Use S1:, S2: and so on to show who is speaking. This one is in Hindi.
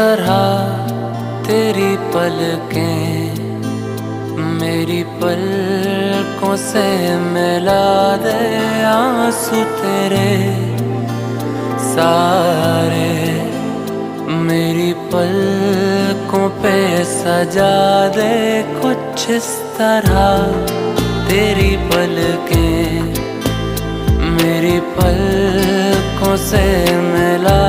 S1: तरह तेरी पलकें मेरी पलकों से मिला दे, आंसू तेरे सारे मेरी पलकों पे सजा दे। कुछ इस तरह तेरी पलकें मेरी पलकों से मिला